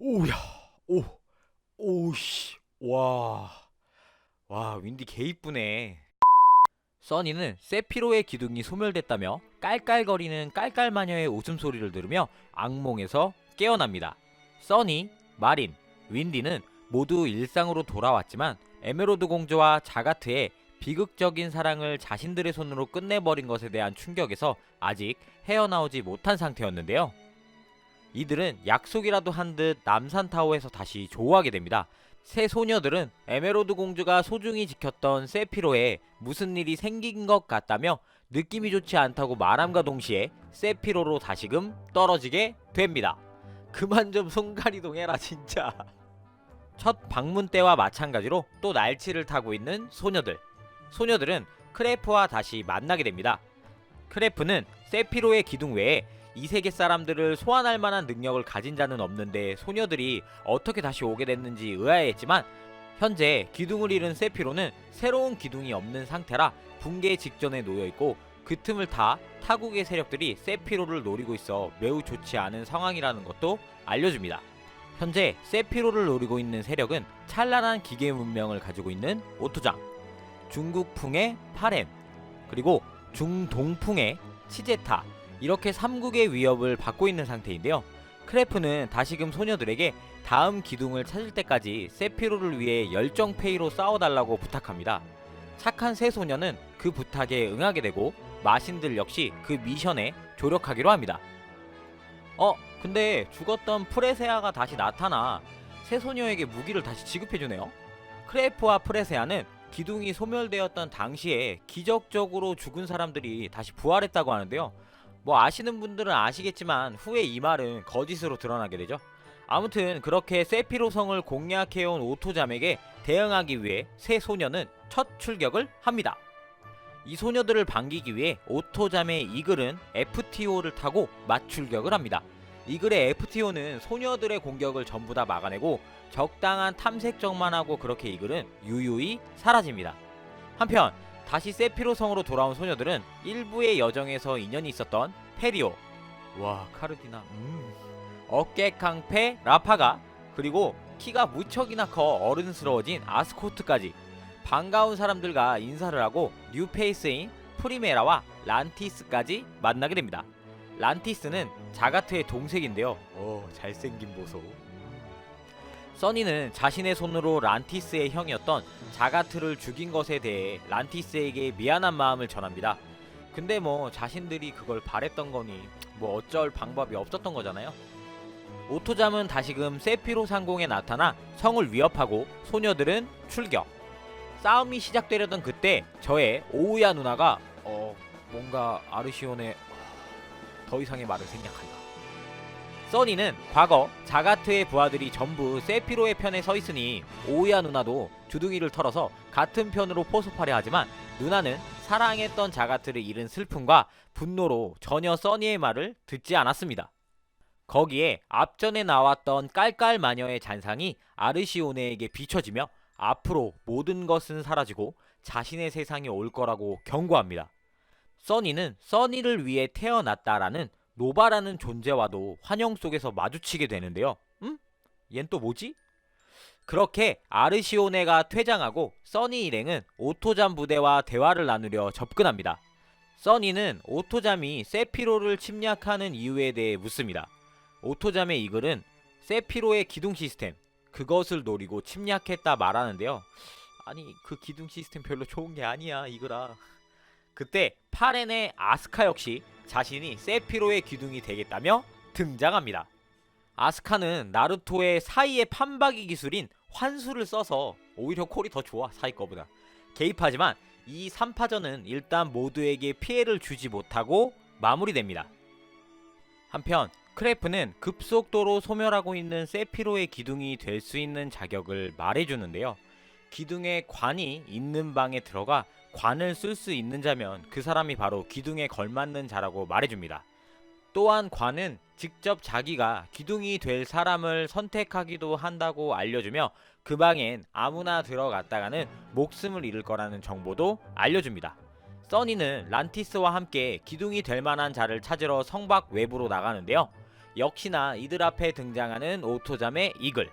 오야, 오, 오씨, 와, 윈디 개 이쁘네. 써니는 세피로의 기둥이 소멸됐다며 깔깔거리는 깔깔마녀의 웃음소리를 들으며 악몽에서 깨어납니다. 써니, 마린, 윈디는 모두 일상으로 돌아왔지만 에메로드 공주와 자가트의 비극적인 사랑을 자신들의 손으로 끝내버린 것에 대한 충격에서 아직 헤어나오지 못한 상태였는데요. 이들은 약속이라도 한 듯 남산타워에서 다시 조우하게 됩니다. 새 소녀들은 에메로드 공주가 소중히 지켰던 세피로에 무슨 일이 생긴 것 같다며 느낌이 좋지 않다고 말함과 동시에 세피로로 다시금 떨어지게 됩니다. 그만 좀 손가리동 해라 진짜. 첫 방문 때와 마찬가지로 또 날치를 타고 있는 소녀들은 크레프와 다시 만나게 됩니다. 크레프는 세피로의 기둥 외에 이 세계 사람들을 소환할 만한 능력을 가진 자는 없는데 소녀들이 어떻게 다시 오게 됐는지 의아해했지만 현재 기둥을 잃은 세피로는 새로운 기둥이 없는 상태라 붕괴 직전에 놓여있고 그 틈을 타 타국의 세력들이 세피로를 노리고 있어 매우 좋지 않은 상황이라는 것도 알려줍니다. 현재 세피로를 노리고 있는 세력은 찬란한 기계 문명을 가지고 있는 오토장, 중국풍의 파렘, 그리고 중동풍의 치제타, 이렇게 3국의 위협을 받고 있는 상태인데요. 크레프는 다시금 소녀들에게 다음 기둥을 찾을 때까지 세피로를 위해 열정페이로 싸워달라고 부탁합니다. 착한 새 소녀는 그 부탁에 응하게 되고 마신들 역시 그 미션에 조력하기로 합니다. 근데 죽었던 프레세아가 다시 나타나 새 소녀에게 무기를 다시 지급해주네요. 크레프와 프레세아는 기둥이 소멸되었던 당시에 기적적으로 죽은 사람들이 다시 부활했다고 하는데요. 뭐 아시는 분들은 아시겠지만 후에 이 말은 거짓으로 드러나게 되죠. 아무튼 그렇게 세피로 성을 공략해온 오토잠에게 대응하기 위해 새 소녀는 첫 출격을 합니다. 이 소녀들을 반기기 위해 오토잠의 이글은 FTO를 타고 맞출격을 합니다. 이글의 FTO는 소녀들의 공격을 전부 다 막아내고 적당한 탐색적만 하고 그렇게 이글은 유유히 사라집니다. 한편 다시 세피로 성으로 돌아온 소녀들은 일부의 여정에서 인연이 있었던 페리오, 카르디나, 어깨 깡패 라파가, 그리고 키가 무척이나 커 어른스러워진 아스코트까지 반가운 사람들과 인사를 하고 뉴페이스인 프리메라와 란티스까지 만나게 됩니다. 란티스는 자가트의 동생인데요. 잘생긴 보소. 써니는 자신의 손으로 란티스의 형이었던 자가트를 죽인 것에 대해 란티스에게 미안한 마음을 전합니다. 근데 뭐 자신들이 그걸 바랬던 거니 뭐 어쩔 방법이 없었던 거잖아요. 오토잠은 다시금 세피로 상공에 나타나 성을 위협하고 소녀들은 출격. 싸움이 시작되려던 그때 저의 오우야 누나가 뭔가 아르시온의 더 이상의 말을 생략한다. 써니는 과거 자가트의 부하들이 전부 세피로의 편에 서 있으니 오우야 누나도 주둥이를 털어서 같은 편으로 포섭하려 하지만 누나는 사랑했던 자가트를 잃은 슬픔과 분노로 전혀 써니의 말을 듣지 않았습니다. 거기에 앞전에 나왔던 깔깔마녀의 잔상이 아르시오네에게 비춰지며 앞으로 모든 것은 사라지고 자신의 세상이 올 거라고 경고합니다. 써니는 써니를 위해 태어났다라는 노바라는 존재와도 환영 속에서 마주치게 되는데요. 얜 또 뭐지? 그렇게 아르시오네가 퇴장하고 써니 일행은 오토잠 부대와 대화를 나누려 접근합니다. 써니는 오토잠이 세피로를 침략하는 이유에 대해 묻습니다. 오토잠의 이글은 세피로의 기둥 시스템, 그것을 노리고 침략했다 말하는데요. 아니 그 기둥 시스템 별로 좋은 게 아니야 이글아. 그때 파렌의 아스카 역시 자신이 세피로의 기둥이 되겠다며 등장합니다. 아스카는 나루토의 사이의 판박이 기술인 환수를 써서 오히려 콜이 더 좋아 사이 거보다 개입하지만 이 3파전은 일단 모두에게 피해를 주지 못하고 마무리됩니다. 한편 크레프는 급속도로 소멸하고 있는 세피로의 기둥이 될 수 있는 자격을 말해주는데요. 기둥에 관이 있는 방에 들어가 관을 쓸 수 있는 자면 그 사람이 바로 기둥에 걸맞는 자라고 말해줍니다. 또한 관은 직접 자기가 기둥이 될 사람을 선택하기도 한다고 알려주며 그 방엔 아무나 들어갔다가는 목숨을 잃을 거라는 정보도 알려줍니다. 써니는 란티스와 함께 기둥이 될 만한 자를 찾으러 성곽 외부로 나가는데요. 역시나 이들 앞에 등장하는 오토잠의 이글.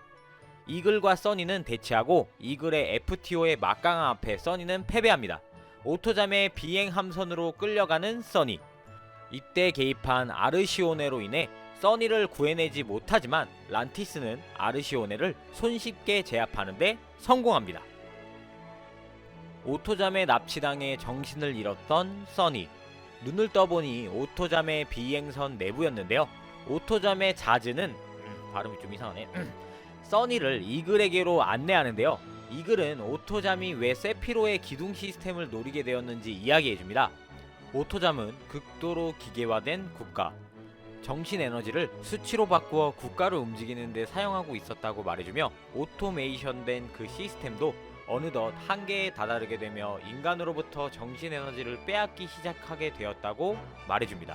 이글과 써니는 대치하고 이글의 FTO의 막강함 앞에 써니는 패배합니다. 오토잠의 비행 함선으로 끌려가는 써니. 이때 개입한 아르시오네로 인해 써니를 구해내지 못하지만 란티스는 아르시오네를 손쉽게 제압하는데 성공합니다. 오토잠에 납치당해 정신을 잃었던 써니. 눈을 떠보니 오토잠의 비행선 내부였는데요. 오토잠의 자즈는 발음이 좀 이상하네. 써니를 이글에게로 안내하는데요. 이글은 오토잠이 왜 세피로의 기둥 시스템을 노리게 되었는지 이야기해줍니다. 오토잠은 극도로 기계화된 국가, 정신 에너지를 수치로 바꾸어 국가를 움직이는 데 사용하고 있었다고 말해주며 오토메이션된 그 시스템도 어느덧 한계에 다다르게 되며 인간으로부터 정신 에너지를 빼앗기 시작하게 되었다고 말해줍니다.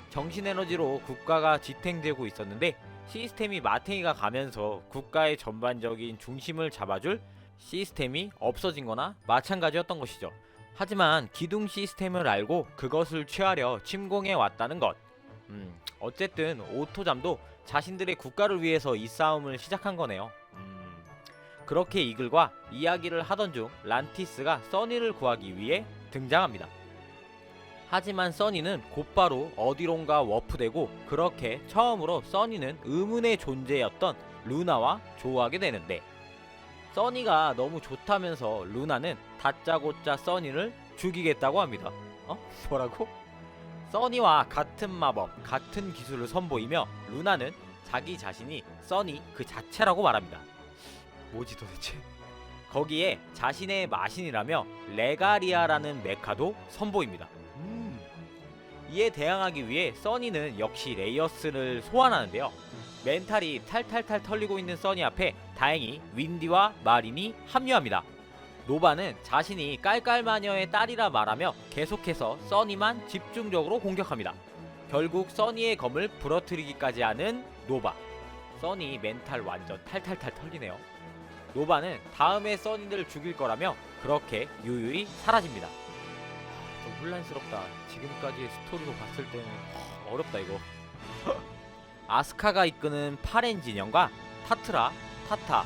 정신 에너지로 국가가 지탱되고 있었는데 시스템이 마탱이가 가면서 국가의 전반적인 중심을 잡아줄 시스템이 없어진 거나 마찬가지였던 것이죠. 하지만 기둥 시스템을 알고 그것을 취하려 침공해 왔다는 것. 어쨌든 오토잠도 자신들의 국가를 위해서 이 싸움을 시작한 거네요. 그렇게 이글과 이야기를 하던 중 란티스가 써니를 구하기 위해 등장합니다. 하지만 써니는 곧바로 어디론가 워프되고 그렇게 처음으로 써니는 의문의 존재였던 루나와 조우하게 되는데, 써니가 너무 좋다면서 루나는 다짜고짜 써니를 죽이겠다고 합니다. 뭐라고? 써니와 같은 마법, 같은 기술을 선보이며 루나는 자기 자신이 써니 그 자체라고 말합니다. 뭐지 도대체? 거기에 자신의 마신이라며 레가리아라는 메카도 선보입니다. 이에 대항하기 위해 써니는 역시 레이어스를 소환하는데요. 멘탈이 탈탈탈 털리고 있는 써니 앞에 다행히 윈디와 마린이 합류합니다. 노바는 자신이 깔깔마녀의 딸이라 말하며 계속해서 써니만 집중적으로 공격합니다. 결국 써니의 검을 부러뜨리기까지 하는 노바. 써니 멘탈 완전 탈탈탈 털리네요. 노바는 다음에 써니를 죽일 거라며 그렇게 유유히 사라집니다. 좀 혼란스럽다. 지금까지의 스토리로 봤을 때는 어렵다 이거. 아스카가 이끄는 파렌 진영과 타트라, 타타.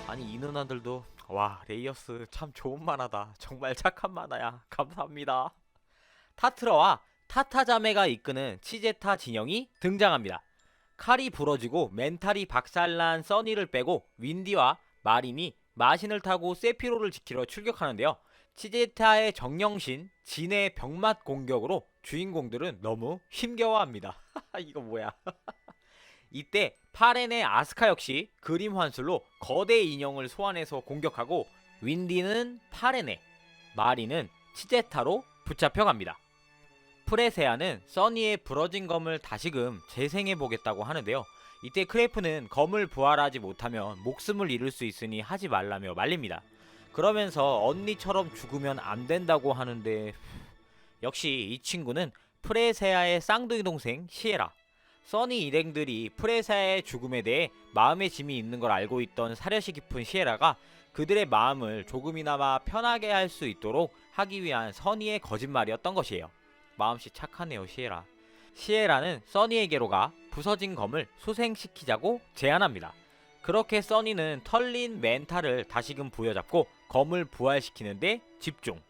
아니 이 누나들도 와 레이어스 참 좋은 만화다. 정말 착한 만화야. 감사합니다. 타트라와 타타 자매가 이끄는 치제타 진영이 등장합니다. 칼이 부러지고 멘탈이 박살난 써니를 빼고 윈디와 마린이 마신을 타고 세피로를 지키러 출격하는데요. 치제타의 정령신 진의 병맛 공격으로 주인공들은 너무 힘겨워합니다. 이거 뭐야? 이때 파렌의 아스카 역시 그림 환술로 거대 인형을 소환해서 공격하고 윈디는 파렌에, 마린은 치제타로 붙잡혀갑니다. 프레세아는 써니의 부러진 검을 다시금 재생해보겠다고 하는데요. 이때 크레프는 검을 부활하지 못하면 목숨을 잃을 수 있으니 하지 말라며 말립니다. 그러면서 언니처럼 죽으면 안 된다고 하는데, 역시 이 친구는 프레세아의 쌍둥이 동생 시에라. 써니 일행들이 프레세아의 죽음에 대해 마음의 짐이 있는 걸 알고 있던 사려시 깊은 시에라가 그들의 마음을 조금이나마 편하게 할 수 있도록 하기 위한 써니의 거짓말이었던 것이에요. 마음씨 착하네요 시에라. 시에라는 써니에게로 가 부서진 검을 소생시키자고 제안합니다. 그렇게 써니는 털린 멘탈을 다시금 부여잡고 검을 부활시키는데 집중.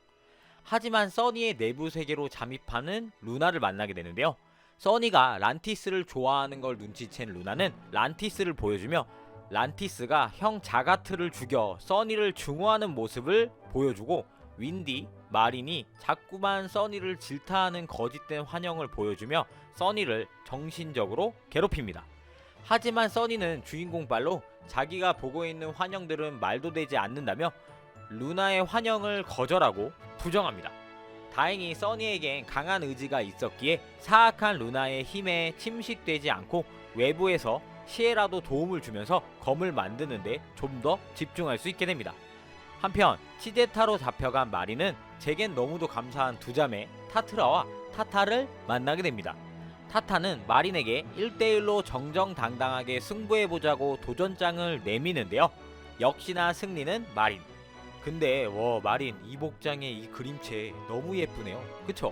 하지만 써니의 내부 세계로 잠입하는 루나를 만나게 되는데요. 써니가 란티스를 좋아하는 걸 눈치챈 루나는 란티스를 보여주며 란티스가 형 자가트를 죽여 써니를 증오하는 모습을 보여주고 윈디, 마린이 자꾸만 써니를 질타하는 거짓된 환영을 보여주며 써니를 정신적으로 괴롭힙니다. 하지만 써니는 주인공 발로 자기가 보고 있는 환영들은 말도 되지 않는다며 루나의 환영을 거절하고 부정합니다. 다행히 써니에겐 강한 의지가 있었기에 사악한 루나의 힘에 침식되지 않고 외부에서 시에라도 도움을 주면서 검을 만드는데 좀 더 집중할 수 있게 됩니다. 한편 치제타로 잡혀간 마리는 제겐 너무도 감사한 두 자매 타트라와 타타를 만나게 됩니다. 타타는 마린에게 1대1로 정정당당하게 승부해보자고 도전장을 내미는데요. 역시나 승리는 마린. 근데 마린 이 복장의 이 그림체 너무 예쁘네요. 그쵸?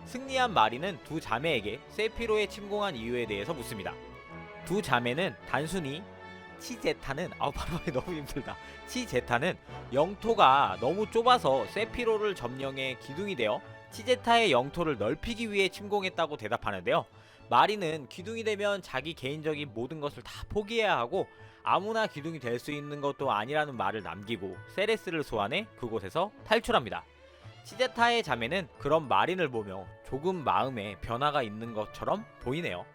승리한 마린은 두 자매에게 세피로에 침공한 이유에 대해서 묻습니다. 두 자매는 단순히 치제타는 발음이 너무 힘들다. 치제타는 영토가 너무 좁아서 세피로를 점령해 기둥이 되어 치제타의 영토를 넓히기 위해 침공했다고 대답하는데요. 마린은 기둥이 되면 자기 개인적인 모든 것을 다 포기해야 하고 아무나 기둥이 될 수 있는 것도 아니라는 말을 남기고 세레스를 소환해 그곳에서 탈출합니다. 치제타의 자매는 그런 마린을 보며 조금 마음에 변화가 있는 것처럼 보이네요.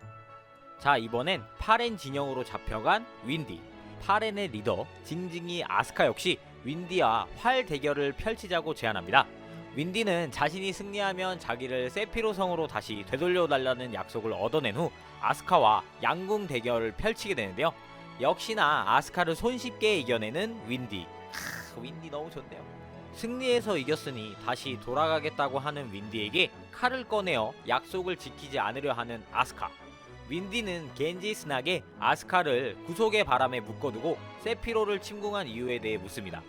자, 이번엔 파렌 진영으로 잡혀간 윈디. 파렌의 리더 징징이 아스카 역시 윈디와 활 대결을 펼치자고 제안합니다. 윈디는 자신이 승리하면 자기를 세피로 성으로 다시 되돌려달라는 약속을 얻어낸 후 아스카와 양궁 대결을 펼치게 되는데요. 역시나 아스카를 손쉽게 이겨내는 윈디. 윈디 너무 좋네요. 승리해서 이겼으니 다시 돌아가겠다고 하는 윈디에게 칼을 꺼내어 약속을 지키지 않으려 하는 아스카. 윈디는 겐지 스낙에 아스카를 구속의 바람에 묶어두고 세피로를 침공한 이유에 대해 묻습니다.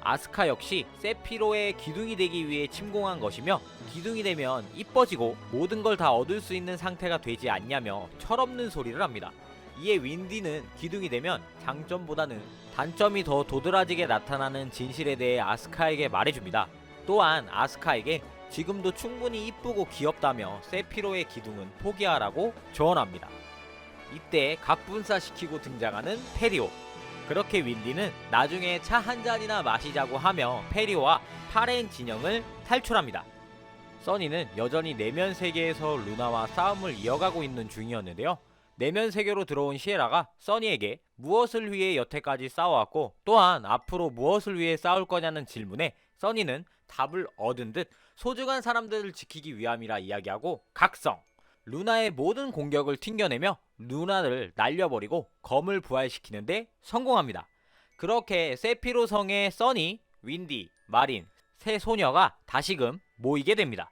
아스카 역시 세피로의 기둥이 되기 위해 침공한 것이며 기둥이 되면 이뻐지고 모든 걸 다 얻을 수 있는 상태가 되지 않냐며 철없는 소리를 합니다. 이에 윈디는 기둥이 되면 장점보다는 단점이 더 도드라지게 나타나는 진실에 대해 아스카에게 말해줍니다. 또한 아스카에게 지금도 충분히 이쁘고 귀엽다며 세피로의 기둥은 포기하라고 조언합니다. 이때 각분사시키고 등장하는 페리오. 그렇게 윈디는 나중에 차 한 잔이나 마시자고 하며 페리오와 파렌 진영을 탈출합니다. 써니는 여전히 내면 세계에서 루나와 싸움을 이어가고 있는 중이었는데요. 내면 세계로 들어온 시에라가 써니에게 무엇을 위해 여태까지 싸워왔고 또한 앞으로 무엇을 위해 싸울 거냐는 질문에 써니는 답을 얻은 듯 소중한 사람들을 지키기 위함이라 이야기하고 각성! 루나의 모든 공격을 튕겨내며 루나를 날려버리고 검을 부활시키는데 성공합니다. 그렇게 세피로 성의 써니, 윈디, 마린 세 소녀가 다시금 모이게 됩니다.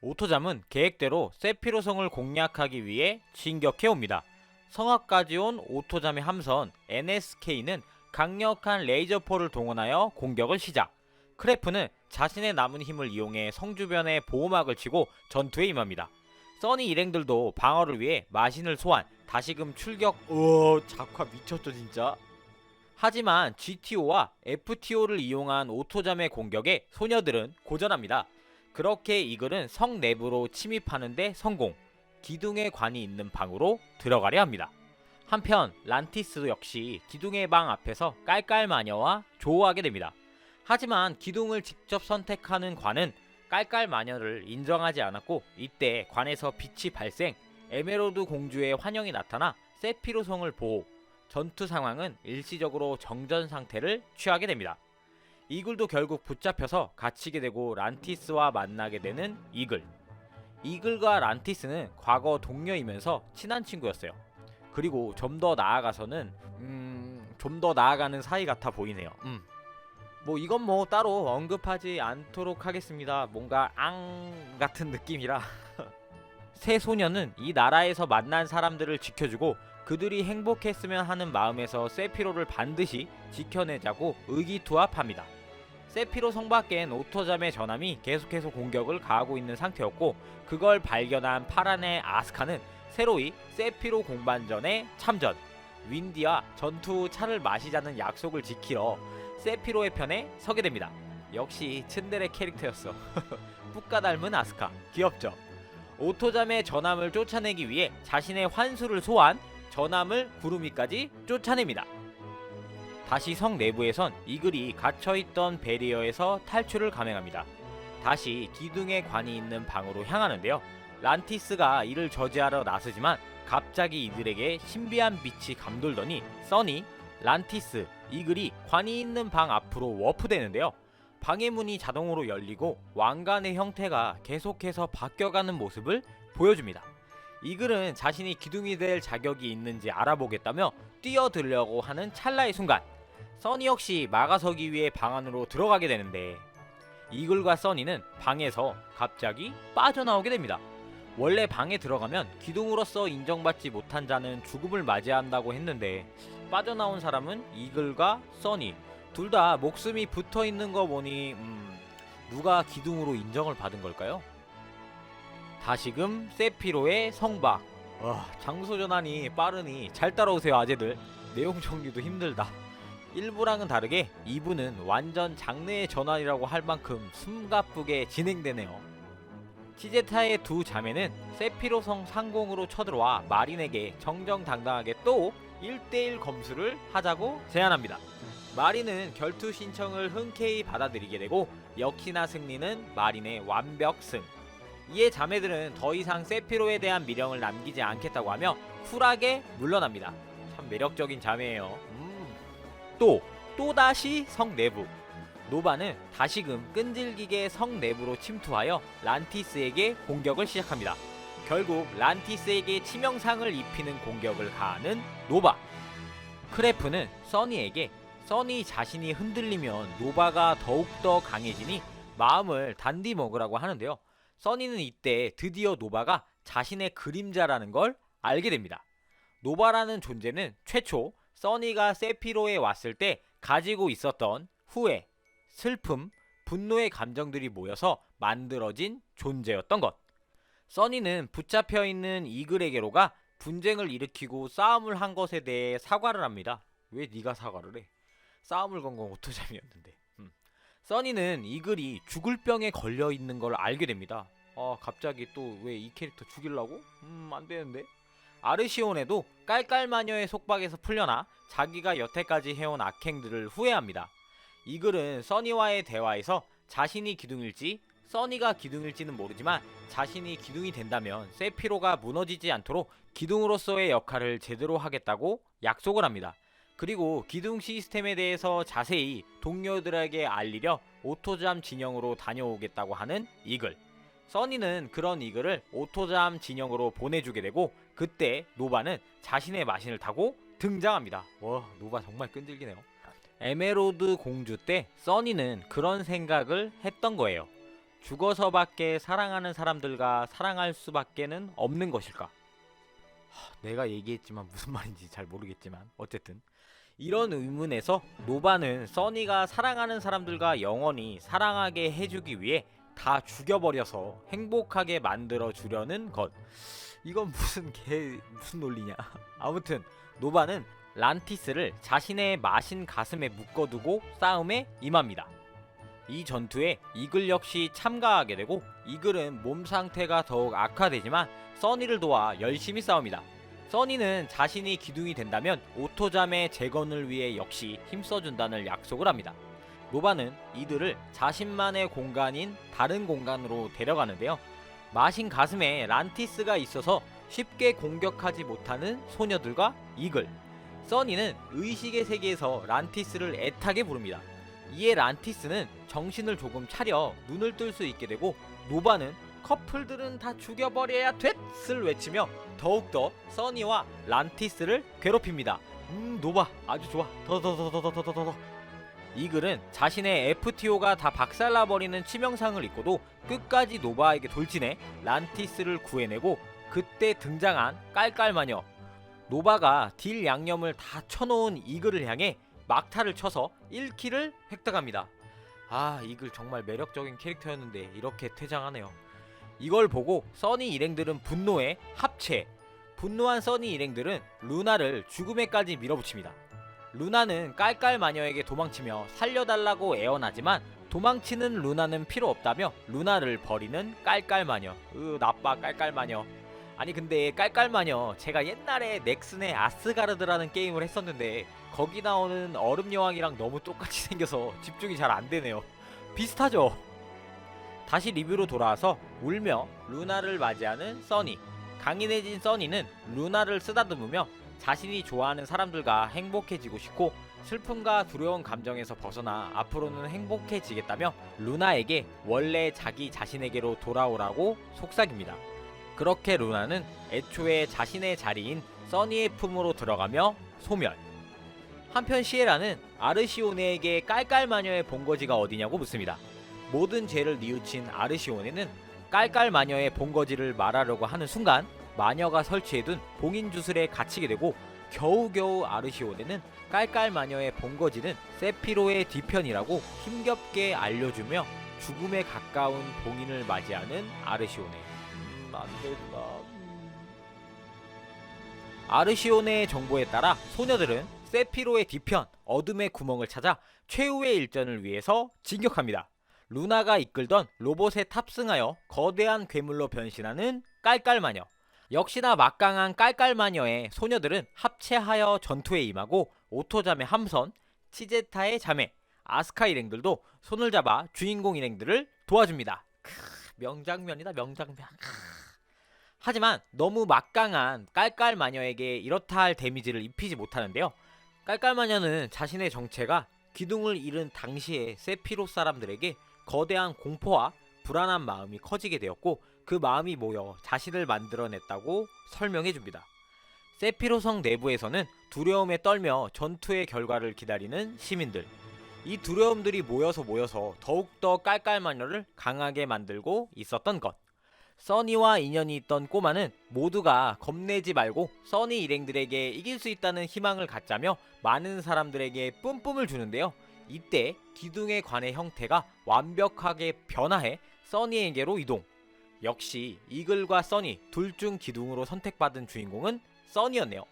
오토잠은 계획대로 세피로 성을 공략하기 위해 진격해옵니다. 성 앞까지 온 오토잠의 함선 NSK는 강력한 레이저포를 동원하여 공격을 시작. 크래프는 자신의 남은 힘을 이용해 성 주변에 보호막을 치고 전투에 임합니다. 써니 일행들도 방어를 위해 마신을 소환, 다시금 출격. 작화 미쳤죠 진짜. 하지만 GTO와 FTO를 이용한 오토잠의 공격에 소녀들은 고전합니다. 그렇게 이글은 성 내부로 침입하는데 성공, 기둥의 관이 있는 방으로 들어가려 합니다. 한편 란티스 역시 기둥의 방 앞에서 깔깔마녀와 조우하게 됩니다. 하지만 기둥을 직접 선택하는 관은 깔깔마녀를 인정하지 않았고 이때 관에서 빛이 발생, 에메로드 공주의 환영이 나타나 세피로 성을 보호, 전투 상황은 일시적으로 정전 상태를 취하게 됩니다. 이글도 결국 붙잡혀서 갇히게 되고 란티스와 만나게 되는 이글. 이글과 란티스는 과거 동료이면서 친한 친구였어요. 그리고 좀 더 나아가서는 좀 더 나아가는 사이 같아 보이네요. 이건 따로 언급하지 않도록 하겠습니다. 뭔가 같은 느낌이라. 세 소녀는 이 나라에서 만난 사람들을 지켜주고 그들이 행복했으면 하는 마음에서 세피로를 반드시 지켜내자고 의기투합합니다. 세피로 성 밖엔 오토잠의 전함이 계속해서 공격을 가하고 있는 상태였고 그걸 발견한 파란의 아스카는 새로이 세피로 공반전에 참전, 윈디와 전투 후 차를 마시자는 약속을 지키러 세피로의 편에 서게 됩니다. 역시 츤데레 캐릭터였어. 푸까 닮은 아스카 귀엽죠. 오토잠의 전함을 쫓아내기 위해 자신의 환수를 소환, 전함을 구름 위까지 쫓아냅니다. 다시 성 내부에선 이글이 갇혀있던 베리어에서 탈출을 감행합니다. 다시 기둥의 관이 있는 방으로 향하는데요. 란티스가 이를 저지하러 나서지만 갑자기 이들에게 신비한 빛이 감돌더니 써니, 란티스, 이글이 관이 있는 방 앞으로 워프되는데요. 방의 문이 자동으로 열리고 왕관의 형태가 계속해서 바뀌어가는 모습을 보여줍니다. 이글은 자신이 기둥이 될 자격이 있는지 알아보겠다며 뛰어들려고 하는 찰나의 순간 써니 역시 막아서기 위해 방 안으로 들어가게 되는데 이글과 써니는 방에서 갑자기 빠져나오게 됩니다. 원래 방에 들어가면 기둥으로서 인정받지 못한 자는 죽음을 맞이한다고 했는데 빠져나온 사람은 이글과 써니 둘 다 목숨이 붙어있는 거 보니 누가 기둥으로 인정을 받은 걸까요? 다시금 세피로의 성박. 장소 전환이 빠르니 잘 따라오세요 아재들. 내용 정리도 힘들다. 1부랑은 다르게 2부는 완전 장르의 전환이라고 할 만큼 숨가쁘게 진행되네요. 치제타의 두 자매는 세피로성 상공으로 쳐들어와 마린에게 정정당당하게 또 1대1 검수를 하자고 제안합니다. 마린은 결투 신청을 흔쾌히 받아들이게 되고 역시나 승리는 마린의 완벽 승. 이에 자매들은 더 이상 세피로에 대한 미련을 남기지 않겠다고 하며 쿨하게 물러납니다. 참 매력적인 자매예요. 또다시 성 내부. 노바는 다시금 끈질기게 성 내부로 침투하여 란티스에게 공격을 시작합니다. 결국 란티스에게 치명상을 입히는 공격을 가하는 노바. 크레프는 써니에게 써니 자신이 흔들리면 노바가 더욱더 강해지니 마음을 단디 먹으라고 하는데요. 써니는 이때 드디어 노바가 자신의 그림자라는 걸 알게 됩니다. 노바라는 존재는 최초 써니가 세피로에 왔을 때 가지고 있었던 후회, 슬픔, 분노의 감정들이 모여서 만들어진 존재였던 것. 써니는 붙잡혀있는 이글에게로가 분쟁을 일으키고 싸움을 한 것에 대해 사과를 합니다. 왜 네가 사과를 해? 싸움을 건 건 오토잠이었는데. 써니는 이글이 죽을 병에 걸려있는 걸 알게 됩니다. 갑자기 또 왜 이 캐릭터 죽이려고? 안되는데. 아르시온에도 깔깔마녀의 속박에서 풀려나 자기가 여태까지 해온 악행들을 후회합니다. 이글은 써니와의 대화에서 자신이 기둥일지 써니가 기둥일지는 모르지만 자신이 기둥이 된다면 세피로가 무너지지 않도록 기둥으로서의 역할을 제대로 하겠다고 약속을 합니다. 그리고 기둥 시스템에 대해서 자세히 동료들에게 알리려 오토잠 진영으로 다녀오겠다고 하는 이글. 써니는 그런 이글을 오토잠 진영으로 보내주게 되고 그때 노바는 자신의 마신을 타고 등장합니다. 노바 정말 끈질기네요. 에메로드 공주 때 써니는 그런 생각을 했던 거예요. 죽어서밖에 사랑하는 사람들과 사랑할 수밖에는 없는 것일까? 내가 얘기했지만 무슨 말인지 잘 모르겠지만 어쨌든 이런 의문에서 노바는 써니가 사랑하는 사람들과 영원히 사랑하게 해주기 위해 다 죽여버려서 행복하게 만들어 주려는 것. 이건 무슨 논리냐. 아무튼 노바는 란티스를 자신의 마신 가슴에 묶어두고 싸움에 임합니다. 이 전투에 이글 역시 참가하게 되고 이글은 몸 상태가 더욱 악화되지만 써니를 도와 열심히 싸웁니다. 써니는 자신이 기둥이 된다면 오토잠의 재건을 위해 역시 힘써준다는 약속을 합니다. 노바는 이들을 자신만의 공간인 다른 공간으로 데려가는데요. 마신 가슴에 란티스가 있어서 쉽게 공격하지 못하는 소녀들과 이글. 써니는 의식의 세계에서 란티스를 애타게 부릅니다. 이에 란티스는 정신을 조금 차려 눈을 뜰 수 있게 되고 노바는 커플들은 다 죽여버려야 됐을 외치며 더욱더 써니와 란티스를 괴롭힙니다. 노바 아주 좋아. 더. 이글은 자신의 FTO가 다 박살나버리는 치명상을 입고도 끝까지 노바에게 돌진해 란티스를 구해내고 그때 등장한 깔깔마녀. 노바가 딜 양념을 다 쳐놓은 이글을 향해 막타를 쳐서 1킬을 획득합니다. 이글 정말 매력적인 캐릭터였는데 이렇게 퇴장하네요. 이걸 보고 써니 일행들은 분노에 합체. 분노한 써니 일행들은 루나를 죽음에까지 밀어붙입니다. 루나는 깔깔마녀에게 도망치며 살려달라고 애원하지만 도망치는 루나는 필요 없다며 루나를 버리는 깔깔마녀. 나빠 깔깔마녀. 아니 근데 깔깔마녀 제가 옛날에 넥슨의 아스가르드라는 게임을 했었는데 거기 나오는 얼음여왕이랑 너무 똑같이 생겨서 집중이 잘 안되네요. 비슷하죠? 다시 리뷰로 돌아와서 울며 루나를 맞이하는 써니. 강인해진 써니는 루나를 쓰다듬으며 자신이 좋아하는 사람들과 행복해지고 싶고 슬픔과 두려운 감정에서 벗어나 앞으로는 행복해지겠다며 루나에게 원래 자기 자신에게로 돌아오라고 속삭입니다. 그렇게 루나는 애초에 자신의 자리인 써니의 품으로 들어가며 소멸. 한편 시에라는 아르시오네에게 깔깔마녀의 본거지가 어디냐고 묻습니다. 모든 죄를 뉘우친 아르시오네는 깔깔마녀의 본거지를 말하려고 하는 순간 마녀가 설치해둔 봉인주술에 갇히게 되고 겨우겨우 아르시오네는 깔깔마녀의 본거지는 세피로의 뒤편이라고 힘겹게 알려주며 죽음에 가까운 봉인을 맞이하는 아르시오네. 안 된다. 아르시온의 정보에 따라 소녀들은 세피로의 뒤편 어둠의 구멍을 찾아 최후의 일전을 위해서 진격합니다. 루나가 이끌던 로봇에 탑승하여 거대한 괴물로 변신하는 깔깔마녀. 역시나 막강한 깔깔마녀의 소녀들은 합체하여 전투에 임하고 오토자메 함선, 치제타의 자매, 아스카 일행들도 손을 잡아 주인공 일행들을 도와줍니다. 명장면이다, 명장면. 하지만 너무 막강한 깔깔마녀에게 이렇다 할 데미지를 입히지 못하는데요. 깔깔마녀는 자신의 정체가 기둥을 잃은 당시의 세피로 사람들에게 거대한 공포와 불안한 마음이 커지게 되었고 그 마음이 모여 자신을 만들어냈다고 설명해줍니다. 세피로성 내부에서는 두려움에 떨며 전투의 결과를 기다리는 시민들. 이 두려움들이 모여서 더욱더 깔깔마녀를 강하게 만들고 있었던 것. 써니와 인연이 있던 꼬마는 모두가 겁내지 말고 써니 일행들에게 이길 수 있다는 희망을 갖자며 많은 사람들에게 뿜뿜을 주는데요. 이때 기둥의 관의 형태가 완벽하게 변화해 써니에게로 이동. 역시 이글과 써니 둘 중 기둥으로 선택받은 주인공은 써니였네요.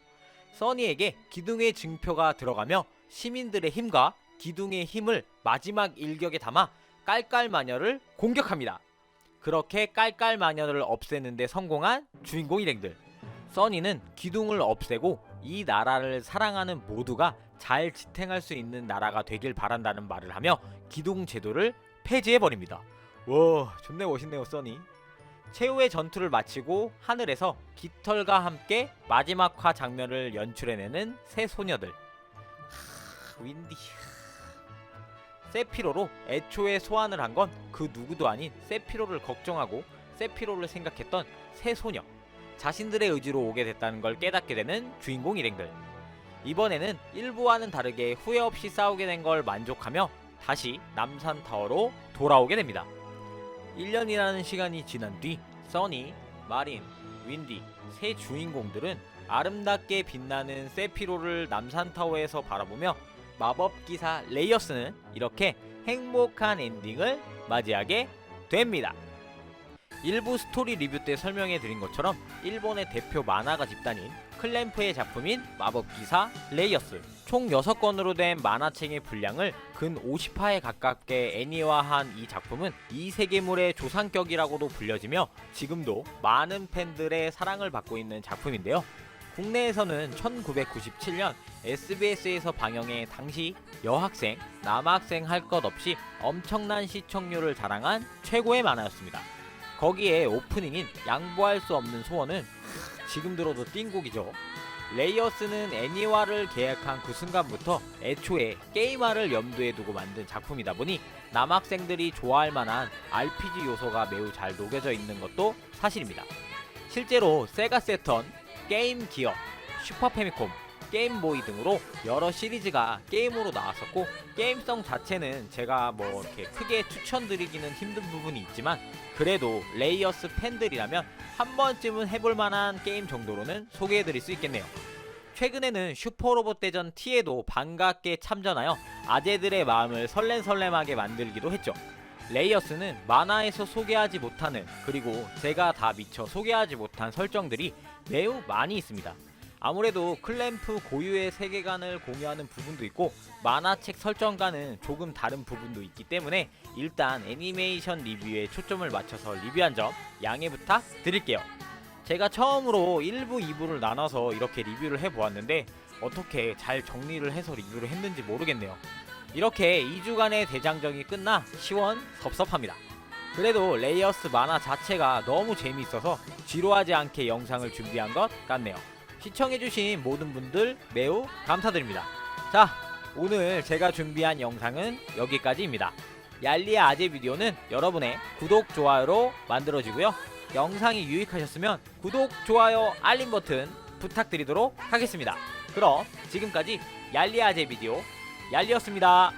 써니에게 기둥의 증표가 들어가며 시민들의 힘과 기둥의 힘을 마지막 일격에 담아 깔깔마녀를 공격합니다. 그렇게 깔깔마녀를 없애는데 성공한 주인공 일행들. 써니는 기둥을 없애고 이 나라를 사랑하는 모두가 잘 지탱할 수 있는 나라가 되길 바란다는 말을 하며 기둥 제도를 폐지해버립니다. 와, 존나 멋있네요, 써니. 최후의 전투를 마치고 하늘에서 깃털과 함께 마지막화 장면을 연출해내는 새 소녀들. 윈디. 세피로로 애초에 소환을 한 건 그 누구도 아닌 세피로를 걱정하고 세피로를 생각했던 새 소녀. 자신들의 의지로 오게 됐다는 걸 깨닫게 되는 주인공 일행들. 이번에는 일부와는 다르게 후회 없이 싸우게 된 걸 만족하며 다시 남산타워로 돌아오게 됩니다. 1년이라는 시간이 지난 뒤 써니, 마린, 윈디 세 주인공들은 아름답게 빛나는 세피로를 남산타워에서 바라보며 마법기사 레이어스는 이렇게 행복한 엔딩을 맞이하게 됩니다. 일부 스토리 리뷰 때 설명해드린 것처럼 일본의 대표 만화가 집단인 클램프의 작품인 마법기사 레이어스. 총 6권으로 된 만화책의 분량을 근 50화에 가깝게 애니화한 이 작품은 이 세계물의 조상격이라고도 불려지며 지금도 많은 팬들의 사랑을 받고 있는 작품인데요. 국내에서는 1997년 SBS에서 방영해 당시 여학생, 남학생 할 것 없이 엄청난 시청률을 자랑한 최고의 만화였습니다. 거기에 오프닝인 양보할 수 없는 소원은 지금 들어도 띵곡이죠. 레이어스는 애니화를 계약한 그 순간부터 애초에 게임화를 염두에 두고 만든 작품이다 보니 남학생들이 좋아할 만한 RPG 요소가 매우 잘 녹여져 있는 것도 사실입니다. 실제로 세가 세턴, 게임 기어, 슈퍼 패미콤, 게임보이 등으로 여러 시리즈가 게임으로 나왔었고 게임성 자체는 제가 뭐 이렇게 크게 추천드리기는 힘든 부분이 있지만 그래도 레이어스 팬들이라면 한 번쯤은 해볼 만한 게임 정도로는 소개해드릴 수 있겠네요. 최근에는 슈퍼로봇 대전 T에도 반갑게 참전하여 아재들의 마음을 설렘설렘하게 만들기도 했죠. 레이어스는 만화에서 소개하지 못하는 그리고 제가 다 미처 소개하지 못한 설정들이 매우 많이 있습니다. 아무래도 클램프 고유의 세계관을 공유하는 부분도 있고 만화책 설정과는 조금 다른 부분도 있기 때문에 일단 애니메이션 리뷰에 초점을 맞춰서 리뷰한 점 양해 부탁드릴게요. 제가 처음으로 1부, 2부를 나눠서 이렇게 리뷰를 해보았는데 어떻게 잘 정리를 해서 리뷰를 했는지 모르겠네요. 이렇게 2주간의 대장정이 끝나 시원섭섭합니다. 그래도 레이어스 만화 자체가 너무 재미있어서 지루하지 않게 영상을 준비한 것 같네요. 시청해주신 모든 분들 매우 감사드립니다. 자, 오늘 제가 준비한 영상은 여기까지입니다. 얄리의 아재 비디오는 여러분의 구독, 좋아요로 만들어지고요. 영상이 유익하셨으면 구독, 좋아요, 알림 버튼 부탁드리도록 하겠습니다. 그럼 지금까지 얄리의 아재 비디오 얄리였습니다.